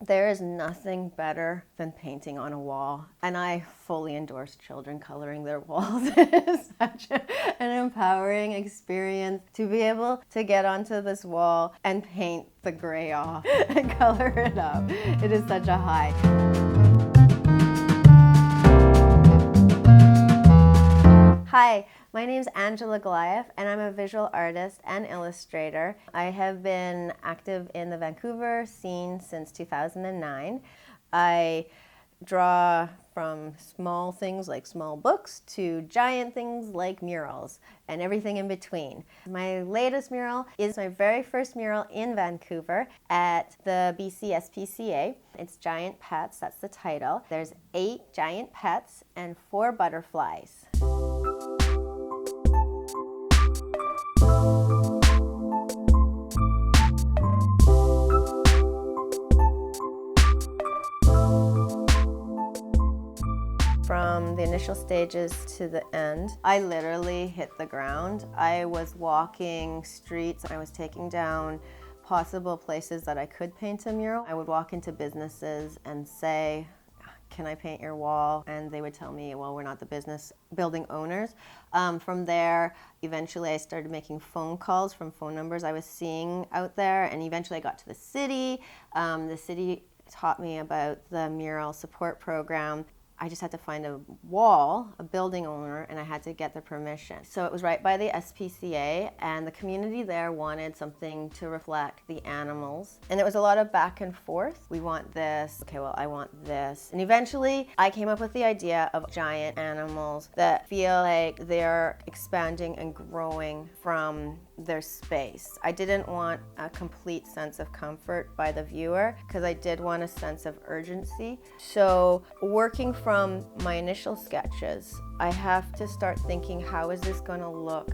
There is nothing better than painting on a wall, and I fully endorse children coloring their walls. It is such an empowering experience to be able to get onto this wall and paint the gray off and color it up. It is such a high. Hi, my name is Angela Gooliaff, and I'm a visual artist and illustrator. I have been active in the Vancouver scene since 2009. I draw from small things like small books to giant things like murals and everything in between. My latest mural is my very first mural in Vancouver at the BCSPCA. It's Giant Pets, that's the title. There's 8 giant pets and 4 butterflies. From the initial stages to the end, I literally hit the ground. I was walking streets, I was taking down possible places that I could paint a mural. I would walk into businesses and say, "Can I paint your wall?" And they would tell me, "Well, we're not the business building owners." From there, eventually I started making phone calls from phone numbers I was seeing out there, and eventually I got to the city. The city taught me about the mural support program. I just had to find a wall, a building owner, and I had to get their permission. So it was right by the SPCA, and the community there wanted something to reflect the animals. And it was a lot of back and forth. We want this, okay, well, I want this. And eventually, I came up with the idea of giant animals that feel like they're expanding and growing from their space. I didn't want a complete sense of comfort by the viewer because I did want a sense of urgency. So working from my initial sketches, I have to start thinking, how is this going to look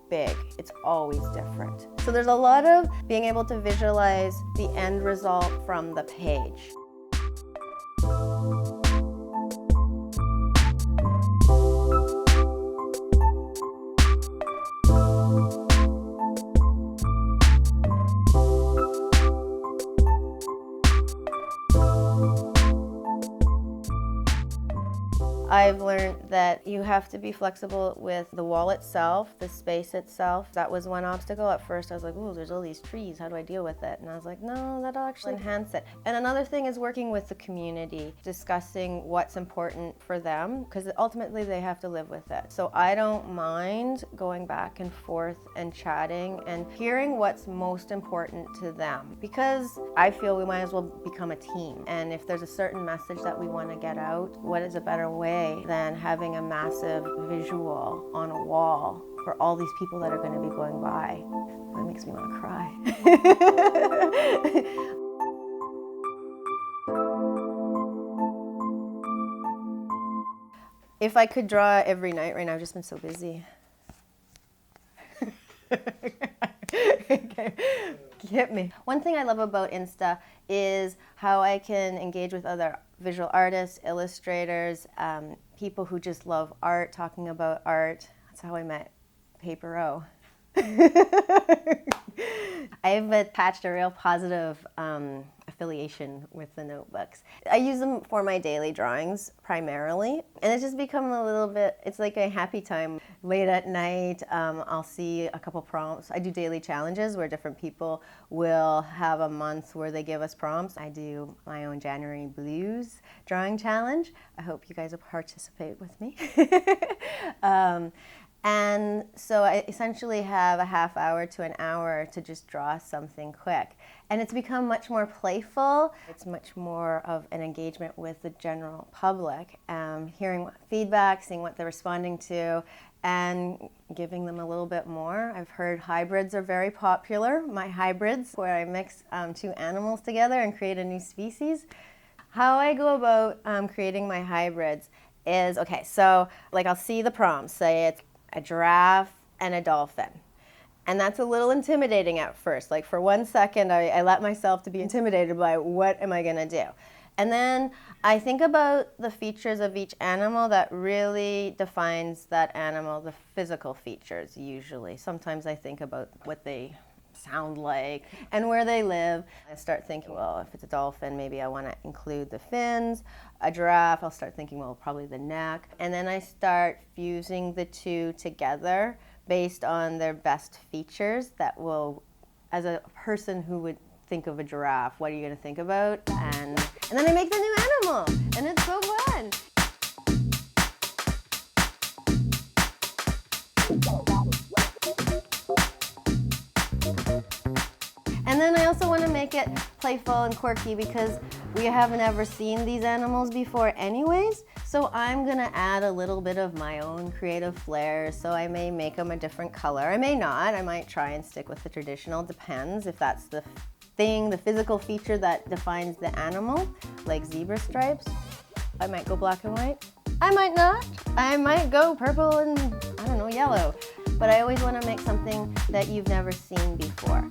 big? It's always different. So there's a lot of being able to visualize the end result from the page. I've learned that you have to be flexible with the wall itself, the space itself. That was one obstacle. At first I was like, oh, there's all these trees, how do I deal with it? And I was like, no, that'll actually enhance it. And another thing is working with the community, discussing what's important for them, because ultimately they have to live with it. So I don't mind going back and forth and chatting and hearing what's most important to them, because I feel we might as well become a team. And if there's a certain message that we want to get out, what is a better way than having a massive visual on a wall for all these people that are going to be going by? That makes me want to cry. If I could draw every night right now, I've just been so busy. Okay. Hit me. One thing I love about Insta is how I can engage with other visual artists, illustrators, people who just love art, talking about art. That's how I met Paper O. I've attached a real positive affiliation with the notebooks. I use them for my daily drawings primarily, and it's just become a little bit, it's like a happy time. Late at night, I'll see a couple prompts. I do daily challenges where different people will have a month where they give us prompts. I do my own January Blues drawing challenge. I hope you guys will participate with me. And so I essentially have a half hour to an hour to just draw something quick. And it's become much more playful. It's much more of an engagement with the general public, hearing feedback, seeing what they're responding to, and giving them a little bit more. I've heard hybrids are very popular. My hybrids, where I mix 2 animals together and create a new species. How I go about creating my hybrids is, okay, so like I'll see the prompts, say it's a giraffe and a dolphin. And that's a little intimidating at first. Like for 1 second, I let myself to be intimidated by what am I gonna do? And then I think about the features of each animal that really defines that animal, the physical features usually. Sometimes I think about what they sound like, and where they live. I start thinking, well, if it's a dolphin, maybe I want to include the fins. A giraffe, I'll start thinking, well, probably the neck. And then I start fusing the two together based on their best features that will, as a person who would think of a giraffe, what are you going to think about? And then I make the new animal, and it's so fun. And then I also want to make it playful and quirky because we haven't ever seen these animals before anyways. So I'm going to add a little bit of my own creative flair. So I may make them a different color. I may not. I might try and stick with the traditional. Depends if that's the thing, the physical feature that defines the animal, like zebra stripes. I might go black and white. I might not. I might go purple and, I don't know, yellow. But I always want to make something that you've never seen before.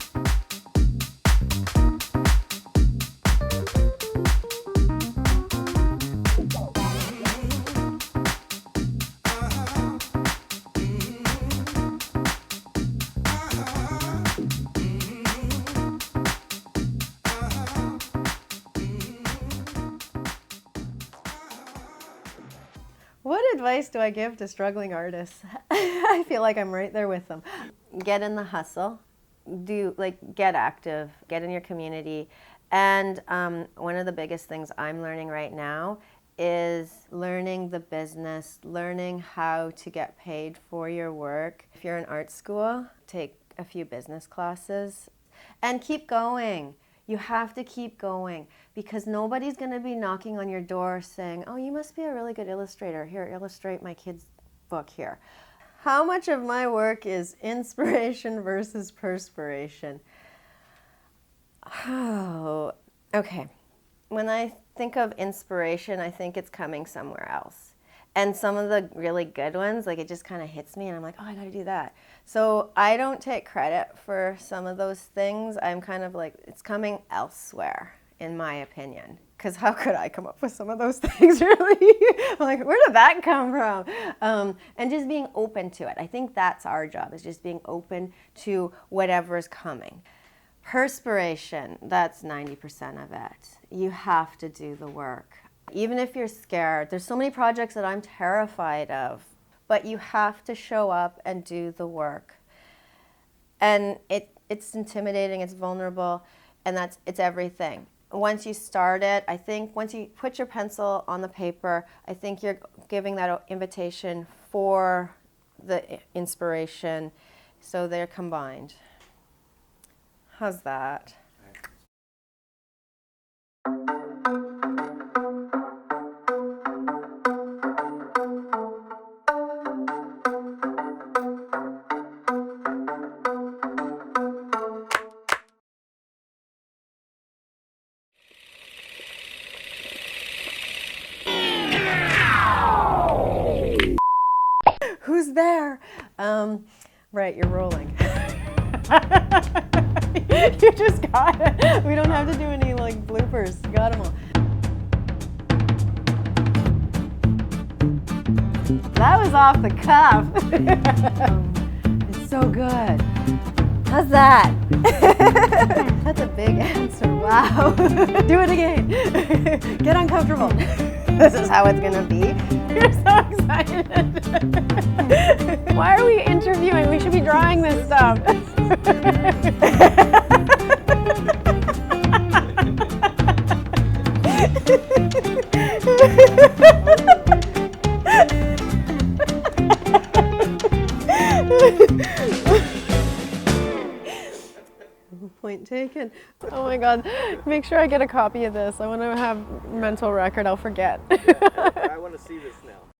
What advice do I give to struggling artists? I feel like I'm right there with them. Get in the hustle, get active, get in your community. And one of the biggest things I'm learning right now is learning the business, learning how to get paid for your work. If you're in art school, take a few business classes and keep going. You have to keep going because nobody's going to be knocking on your door saying, oh, you must be a really good illustrator. Here, illustrate my kid's book here. How much of my work is inspiration versus perspiration? Oh, okay. When I think of inspiration, I think it's coming somewhere else. And some of the really good ones, like it just kind of hits me and I'm like, oh, I got to do that. So I don't take credit for some of those things. I'm kind of like, it's coming elsewhere, in my opinion. Because how could I come up with some of those things, really? I'm like, where did that come from? And just being open to it. I think that's our job, is just being open to whatever's coming. Perspiration, that's 90% of it. You have to do the work. Even if you're scared, there's so many projects that I'm terrified of, but you have to show up and do the work. And it's intimidating, it's vulnerable, and it's everything. Once you start it, I think once you put your pencil on the paper, I think you're giving that invitation for the inspiration, so they're combined. How's that? Who's there? Right, you're rolling. You just got it. We don't have to do any like bloopers. You got them all. That was off the cuff. It's so good. How's that? That's a big answer. Wow. Do it again. Get uncomfortable. This is how it's gonna be. You're so excited. Why are we interviewing? We should be drawing this stuff. Point taken. Oh my God. Make sure I get a copy of this. I want to have mental record. I'll forget. I want to see this now.